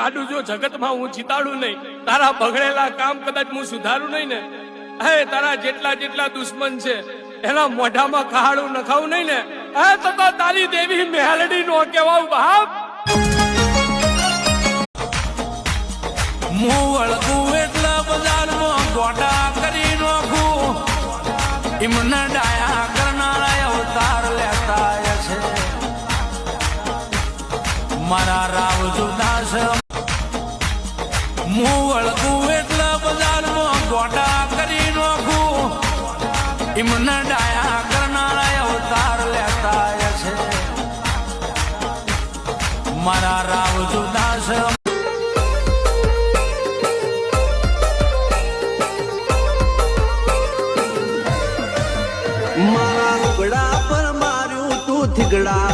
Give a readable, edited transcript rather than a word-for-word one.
આડું જો જગતમાં હું જીતાડું નહીં, તારા બગડેલા કામ કદાચ હું સુધારું નહીં ને, હે તારા જેટલા જેટલા દુશ્મન છે એના મોઢામાં કહાડું નખાવું નહીં ને, હે તો તારી દેવી મેલડી નો કહેવાવ બાપ. હું વળગું એટલે બજારમાં ગોટા કરી નાખું, એમને ડાયા કરનારા અવતાર લેતા છે મારા રાવ જુદાસ. હું વળગું એટલે બજારમાં ગોટા કરી નાખું, એમને ડાયા કરનારા અવતાર લેતા છે મારા રાવ જુદાસ. મારા લુગડા પર માર્યું તું થીગડા